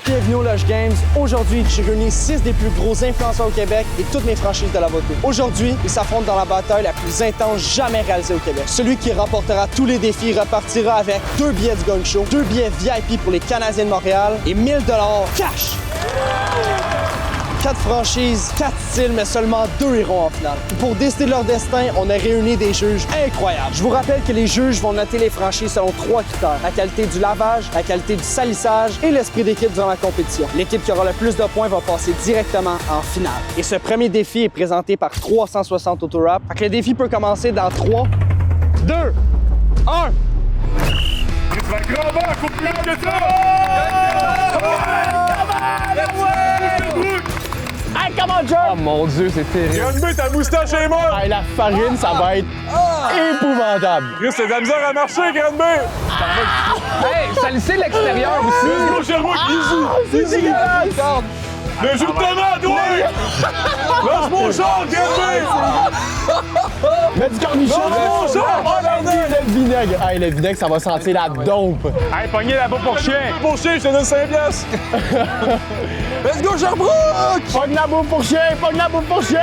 bienvenue au Lush Games. Aujourd'hui, j'ai réuni 6 des plus gros influenceurs au Québec et toutes mes franchises de la moto. Aujourd'hui, ils s'affrontent dans la bataille la plus intense jamais réalisée au Québec. Celui qui remportera tous les défis repartira avec 2 billets du Gang Show, 2 billets VIP pour les Canadiens de Montréal et 1000 $ cash! 4 franchises, 4 styles, mais seulement 2 iront en finale. Pour décider de leur destin, on a réuni des juges incroyables. Je vous rappelle que les juges vont noter les franchises selon 3 critères. La qualité du lavage, la qualité du salissage et l'esprit d'équipe durant la compétition. L'équipe qui aura le plus de points va passer directement en finale. Et ce premier défi est présenté par 360 Autorap. Fait que le défi peut commencer dans 3, 2, 1. Tu vas grand-mère, faut plus vite que ça! Hey, come on, John! Oh mon Dieu, c'est terrible. Granby, ta moustache est morte! Hey, la farine, ça va être épouvantable. Chris, c'est de la misère à marcher, Granby! Hey, salissez l'extérieur aussi. Let's go, Sherbrooke, easy! C'est dégueulasse! Le jus de tomate, ouais! Lâche mon char, Granby! Mets du cornichon! Non, non, Le vinaigre! Hey, le vinaigre, ça va sentir la dompe. Hey, pognez la boue pour chien! Pour chien, je te donne 5 piastres! Let's go, Sherbrooke! Pogne la bouffe pour chien! Pogne la bouffe pour chien!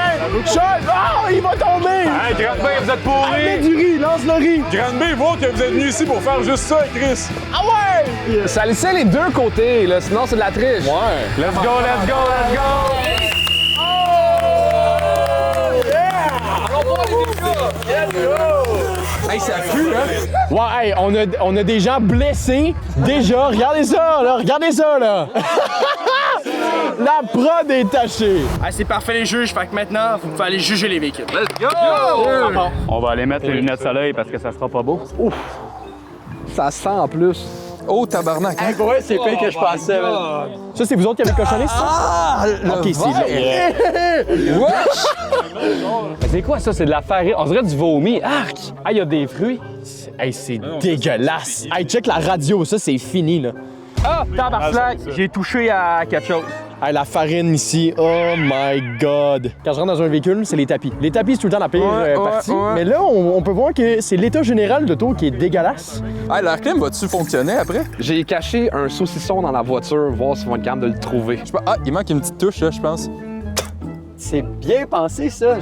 Sean! Oh, il va tomber! Hey, Granby, vous êtes Mets pourris! du riz, lance le riz! Granby, vois que vous êtes venus ici pour faire juste ça, Chris! Ah ouais! Salissez les deux côtés, là, sinon c'est de la triche. Ouais. Let's go, let's go, let's go! Hey, ça pue, hein? Ouais, hey, on a des gens blessés déjà. Regardez ça, là! Regardez ça, là! La prod est tachée. Hey, c'est parfait les juges, fait que maintenant, vous pouvez aller juger les véhicules. Let's go! On va aller mettre les lunettes de soleil parce que ça sera pas beau. Ça sent en plus. Oh, tabarnak! Hein? Ouais, c'est pire que je pensais. Ça, c'est vous autres qui avez cochonné ça? Ah! Ok, c'est Wesh! C'est quoi ça? C'est de la farine. On dirait du vomi. Arc! Ah, il y a des fruits. Hey, c'est dégueulasse. Hey, check la radio, ça, c'est fini, là. Ah! Tabarnak! J'ai touché à quelque chose. Hey, la farine ici, oh my God! Quand je rentre dans un véhicule, c'est les tapis. Les tapis, c'est tout le temps la pire partie. ouais. Mais là, on peut voir que c'est l'état général de l'auto qui est dégueulasse. Hey, l'air clim va-tu fonctionner après? J'ai caché un saucisson dans la voiture, voir si on va être capable de le trouver. Ah, il manque une petite touche, là, je pense. C'est bien pensé, ça.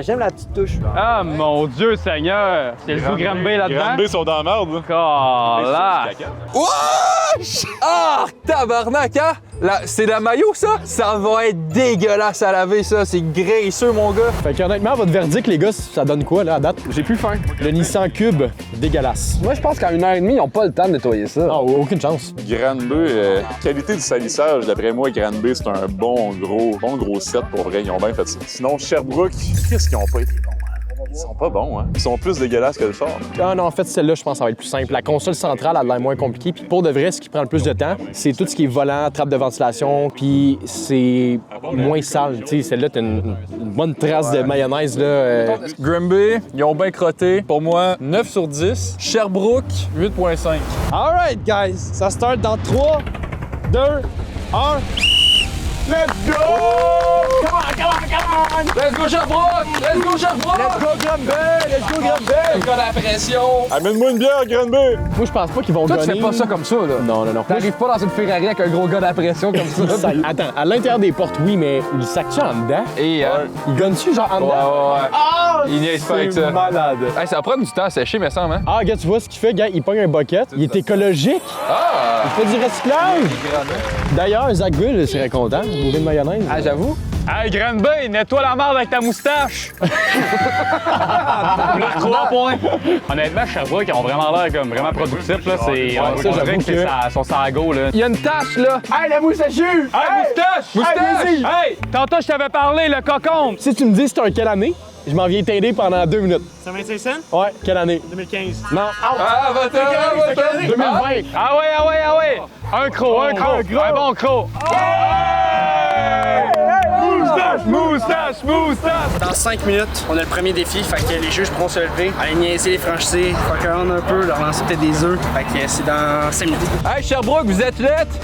J'aime la petite touche. Ah, mon Dieu Seigneur! C'est le goût Granby là-dedans? Granby sont dans la merde, là. Oh là! Wesh! Ah! Tabarnak, hein? C'est de la maillot, ça? Ça va être dégueulasse à laver, ça. C'est graisseux, mon gars. Fait qu'honnêtement, votre verdict, les gars, ça donne quoi, là, à date? J'ai plus faim. Le Nissan Cube, dégueulasse. Moi, je pense qu'en 1h30, ils n'ont pas le temps de nettoyer ça. Ah, aucune chance. Granby, qualité du salissage, d'après moi, Granby, c'est un bon gros set pour vrai. Ils ont bien fait ça. Sinon, Sherbrooke, qu'est-ce qu'ils ont pas été bons? Ils sont pas bons, hein? Ils sont plus dégueulasses que le char. Ah non, en fait, celle-là, je pense que ça va être plus simple. La console centrale a l'air moins compliquée. Puis pour de vrai, ce qui prend le plus de temps, c'est tout ce qui est volant, trappe de ventilation, puis c'est moins sale. Tu sais, celle-là, t'as une bonne trace de mayonnaise, là. Granby, ils ont bien crotté. Pour moi, 9 sur 10. Sherbrooke, 8.5. All right, guys. Ça start dans 3, 2, 1. Let's go! Let's go, Sherbrooke! Let's go, Sherbrooke! Let's go, Granby! Let's go, Granby! Encore la pression. Amène-moi une bière, Granby! Moi, je pense pas qu'ils vont Toi, tu gagner. fais pas ça comme ça, là. Non. T'arrives pas dans une Ferrari avec un gros gars d'impression comme ça. Attends, à l'intérieur des portes, oui, mais il sac-tu en dedans? Et, Il gagne-tu, genre, en dedans? ouais. Ah! Il niaise pas avec ça. C'est malade. Hey, ça va prendre du temps à sécher, me semble, hein? Ah, gars, tu vois ce qu'il fait, gars? Il pogne un bucket. Il est écologique. Ah! Il fait du recyclage. D'ailleurs, Zach Bull serait content. Bourré de mayonnaise. Ah, j'avoue. Hey, Granby, nettoie la merde avec ta moustache! 3 points! Honnêtement, Sherbrooke, ils ont vraiment l'air comme vraiment productifs, là. On dirait que c'est son sago, là. Il y a une tache, là. Hey, la moustachu! Hey, moustache! Moustache! Hey, hey! Tantôt, je t'avais parlé, le cocon! Si tu me dis c'est un quelle année, je m'en viens t'aider pendant 2 minutes. 125 cents? Ouais, quelle année? 2015. Non. Ah, va-t'en! 2020. Ah ouais! Un croc! Un bon croc! Moustache! Dans 5 minutes, on a le premier défi, fait que les juges pourront se lever, aller niaiser les franchisés, fuck around un peu, leur lancer peut-être des œufs. Fait que c'est dans 5 minutes. Hey, Sherbrooke, vous êtes lettres?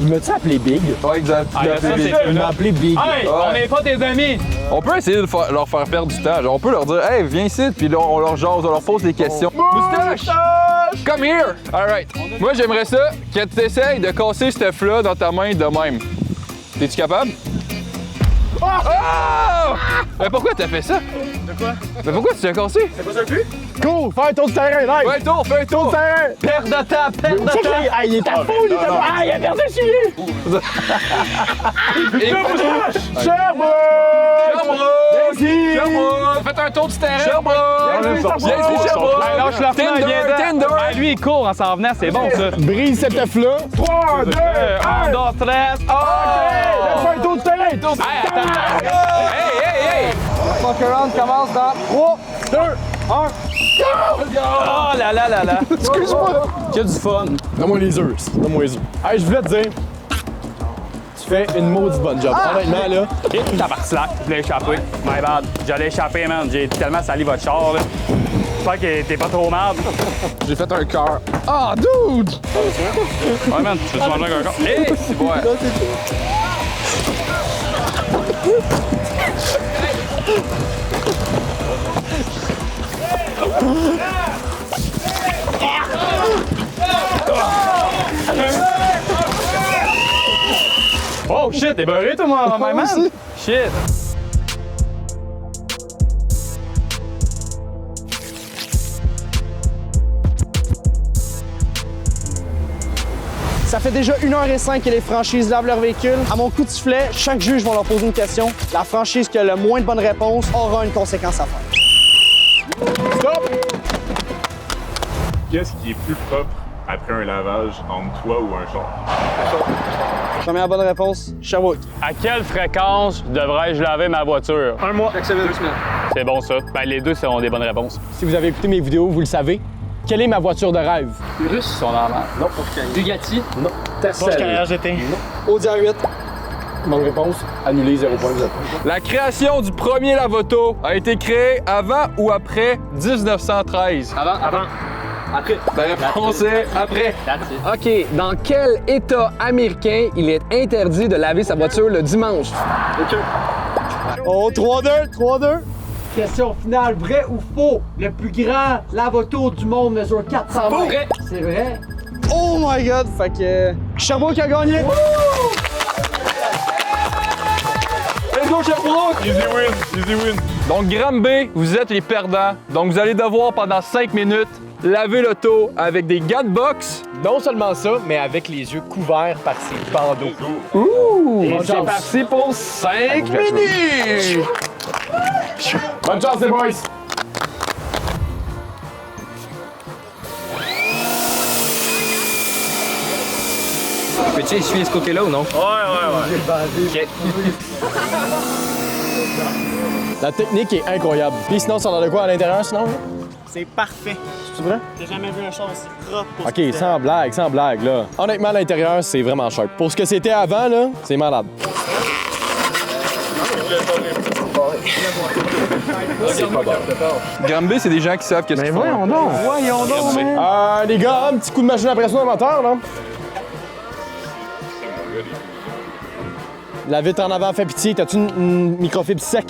Il m'a-tu appelé Big? Ouais, exact. Ah, là, ça, c'est Il m'a appelé Big. Hey, on n'est pas tes amis! On peut essayer de leur faire perdre du temps. Genre, on peut leur dire, hey, viens ici, puis là, on leur jase, on leur pose des questions. Moustache! Come here! Alright. Moi, j'aimerais ça que tu essayes de casser ce œuf-là dans ta main de même. T'es-tu capable? Oh! Mais pourquoi t'as fait ça? De quoi? Mais pourquoi tu l'as cassé? Cool! Fais un tour du terrain, là! Fais un tour, fais un tour! Perte de temps, perte de temps! Ah, il est à fond, il est à fond! Ah, il a perdu le suivi! Sherbrooke! Faites un tour du terrain! Sherbrooke! Lâche la fenêtre, Tinder, viens-t'en. Tinder! Ah, lui, il court en s'en venant, c'est bon, ça. Brise cet œuf-là. 3, 2, 1! Un, deux, trois. Fais un tour du terrain! Hey, attends! Hey! Fuck around commence dans 3, 2, 1. Oh là là là là! Excuse-moi! Qu'il y a du fun! Donne-moi les œufs. Donne-moi les œufs. Hey, je voulais te dire, tu fais une maudite bonne job. Honnêtement, là. Et t'as parti là, je l'ai échappé. My bad. J'allais échapper, man. J'ai tellement sali votre char, là. J'espère que t'es pas trop mal. J'ai fait un cœur. Ah, dude! Ouais, man, tu veux te manger un corps? Hey, c'est bon. Oh shit, t'es beurré, toi, mon my man? Shit! Ça fait déjà 1h05 que les franchises lavent leur véhicule. À mon coup de sifflet, chaque juge va leur poser une question. La franchise qui a le moins de bonnes réponses aura une conséquence à faire. Stop! Qu'est-ce qui est plus propre après un lavage entre toi ou un char? Première bonne réponse, Sherbrooke. À quelle fréquence devrais-je laver ma voiture? 1 mois. 2 semaines. C'est bon, ça. Ben, les deux seront des bonnes réponses. Si vous avez écouté mes vidéos, vous le savez. Quelle est ma voiture de rêve? Urus. Ils sont normales. Non. Bugatti. Non. Porsche Carrera GT. Audi A8. Bonne réponse. Annulé 0 points. La création du premier lave-auto a été créée avant ou après 1913? Avant. Après. La réponse est après. OK, dans quel État américain il est interdit de laver sa voiture le dimanche? Oh, 3-2, 3-2. Question finale, vrai ou faux? Le plus grand lave-auto du monde mesure 400 mètres. Vrai. C'est vrai. Oh my god. Fait que Sherbrooke a gagné. Let's go, Sherbrooke! Easy win. Donc, Gramme B, vous êtes les perdants. Donc, vous allez devoir, pendant 5 minutes, laver l'auto avec des gants de boxe. Non seulement ça, mais avec les yeux couverts par ces bandeaux. Et c'est parti pour 5 minutes! Bonne chance, les boys! Peux-tu essuyer ce côté-là ou non? La technique est incroyable. Puis sinon, ça a l'air de quoi à l'intérieur, sinon? C'est parfait. C'est vrai? J'ai jamais vu un char aussi propre pour OK, sans blague, là. Honnêtement, à l'intérieur, c'est vraiment sharp. Pour ce que c'était avant, là, c'est malade. Gramme B, c'est des gens qui savent qu'est-ce qu'ils font. Voyons donc, les gars, un petit coup de machine à pression dans le moteur, là. La vitre en avant fait pitié. T'as-tu une microfibre sec,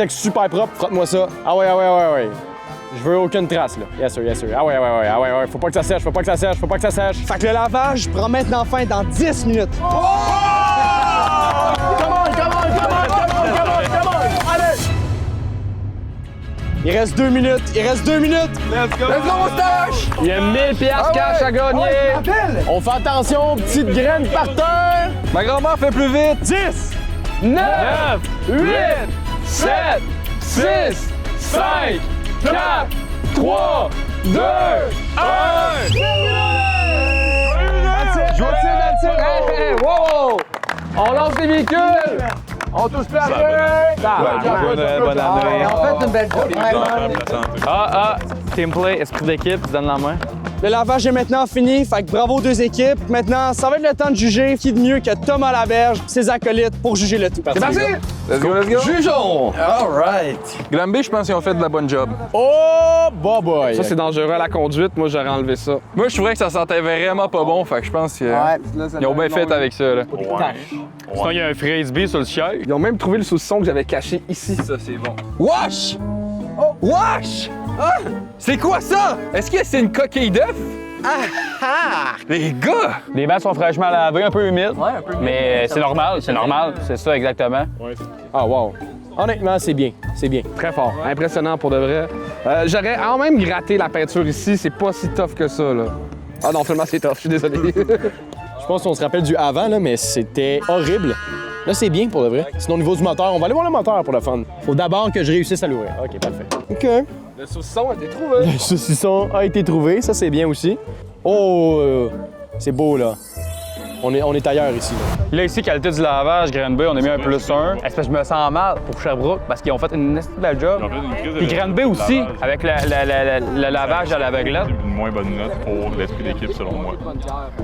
super propre? Frotte-moi ça. Ah ouais. Je veux aucune trace, là. Yes sir. Ah ouais. Faut pas que ça sèche. Fait que le lavage prend maintenant fin dans 10 minutes. Come on! Allez! Il reste 2 minutes. Let's go, Moustache! Il y a 1000 piastres cash à gagner! On fait attention, petite graine par terre! Ma grand-mère fait plus vite! 10! 9, 8, 7, 6, 5, 4, 3, 2, 1! Hey, wow! On lance les véhicules! On touche plus à rien! Bonne année. En fait, une belle job. Ah, team play, esprit d'équipe, tu donnes la main. Le lavage est maintenant fini, fait que bravo aux deux équipes. Maintenant, ça va être le temps de juger qui de mieux que Thomas Laberge, ses acolytes, pour juger le tout. C'est parti! Let's go, let's go! Jugeons! Alright! Granby, je pense qu'ils ont fait de la bonne job. Oh, boy! Ça, c'est dangereux à la conduite. Moi, j'aurais enlevé ça. Moi, je trouvais que ça sentait vraiment pas bon, fait que je pense qu'ils ont bien fait avec ça, là. Sinon, il y a un frisbee sur le siège. Ils ont même trouvé le saucisson que j'avais caché ici. Ça, c'est bon. Wesh! Wesh! Ah! C'est quoi ça? Est-ce que c'est une coquille d'œuf? Ah! Les gars! Les bancs sont fraîchement lavés, un peu humides. Ouais, un peu humide. Mais c'est normal, c'est ça exactement. Ah, wow. Honnêtement, c'est bien. C'est bien. Très fort. Impressionnant pour de vrai. J'aurais quand même gratté la peinture ici. C'est pas si tough que ça, là. Ah non, finalement, c'est tough. Je suis désolé. Je pense qu'on se rappelle du avant, là, mais c'était horrible. Là, c'est bien pour de vrai. Sinon, au niveau du moteur, on va aller voir le moteur pour le fun. Faut d'abord que je réussisse à l'ouvrir. OK, parfait. OK. Le saucisson a été trouvé. Le saucisson a été trouvé. Ça, c'est bien aussi. Oh, c'est beau, là. On est ailleurs ici. Là, ici, qualité du lavage, Granby, on a mis un +1. Est-ce que je me sens mal pour Sherbrooke parce qu'ils ont fait une belle job. Puis Granby aussi, avec le lavage à l'aveuglette. Une moins bonne note pour l'esprit d'équipe, selon moi.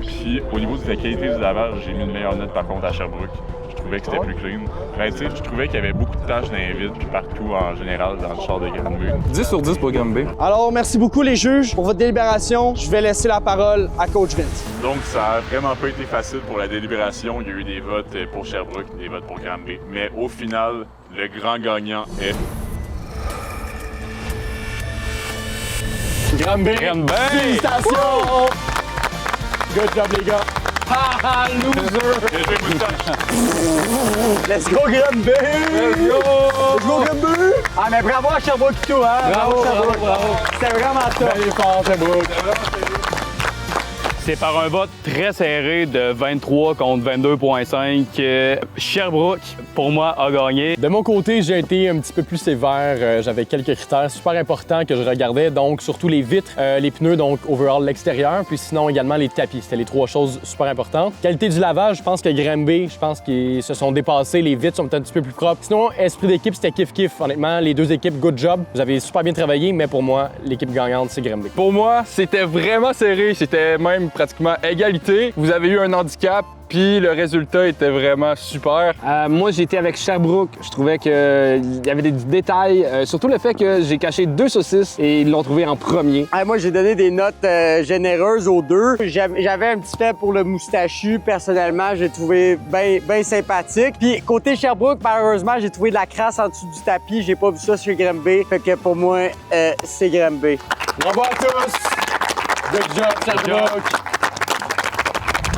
Puis, au niveau de la qualité du lavage, j'ai mis une meilleure note, par contre, à Sherbrooke. Je trouvais que c'était plus clean. Mais tu sais, je trouvais qu'il y avait beaucoup de tâches dans les vides, puis partout, en général, dans le char de Granby. 10 sur 10 pour Granby. Alors, merci beaucoup les juges pour votre délibération. Je vais laisser la parole à Coach Vince. Donc, ça a vraiment pas été facile pour la délibération. Il y a eu des votes pour Sherbrooke, des votes pour Granby. Mais au final, le grand gagnant est... Granby! Granby! Félicitations! Good job, les gars! Ah, loser! Let's go Granby! Let's go Granby! Ah, mais bravo à Sherbrooke et tout, hein? Bravo Sherbrooke! Bravo! C'était vraiment top! Allez fort, Sherbrooke! C'est par un vote très serré de 23 contre 22,5 que Sherbrooke, pour moi, a gagné. De mon côté, j'ai été un petit peu plus sévère. J'avais quelques critères super importants que je regardais, donc surtout les vitres, les pneus, donc overall l'extérieur, puis sinon également les tapis. C'était les trois choses super importantes. Qualité du lavage, je pense que Granby, je pense qu'ils se sont dépassés, les vitres sont un petit peu plus propres. Sinon, esprit d'équipe, c'était kiff-kiff. Honnêtement, les deux équipes, good job. Vous avez super bien travaillé, mais pour moi, l'équipe gagnante, c'est Granby. Pour moi, c'était vraiment serré. C'était même pratiquement égalité. Vous avez eu un handicap, puis le résultat était vraiment super. Moi, j'ai été avec Sherbrooke. Je trouvais qu'il y avait des détails, surtout le fait que j'ai caché 2 saucisses et ils l'ont trouvé en premier. Moi, j'ai donné des notes généreuses aux deux. J'avais un petit fait pour le moustachu. Personnellement, j'ai trouvé bien sympathique. Puis côté Sherbrooke, malheureusement, j'ai trouvé de la crasse en dessous du tapis. J'ai pas vu ça sur Granby. Fait que pour moi, c'est Granby. Bravo à tous! Good job, Sherbrooke!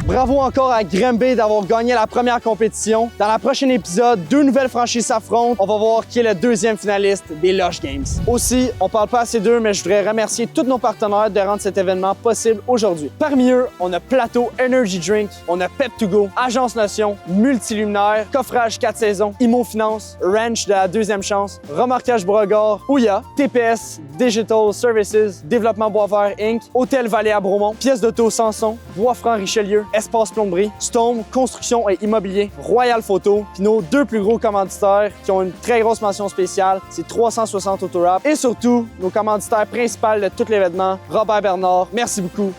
Bravo encore à Granby d'avoir gagné la première compétition. Dans le prochain épisode, 2 nouvelles franchises s'affrontent. On va voir qui est le deuxième finaliste des Lush Games. Aussi, on parle pas assez d'eux, mais je voudrais remercier tous nos partenaires de rendre cet événement possible aujourd'hui. Parmi eux, on a Plateau Energy Drink, on a Pep2Go, Agence Notion, Multiluminaire, Coffrage 4 saisons, Imo Finance, Ranch de la deuxième chance, Remorquage Beauregard, Ouya, TPS, Digital Services, Développement Boisvert Inc., Hôtel Vallée à Bromont, Pièces d'auto Sanson, Bois-Franc Richelieu, Espace Plomberie, Stone, Construction et Immobilier, Royal Photo, puis nos 2 plus gros commanditaires qui ont une très grosse mention spéciale, c'est 360 Autorap et surtout nos commanditaires principaux de tout l'événement, Robert Bernard. Merci beaucoup.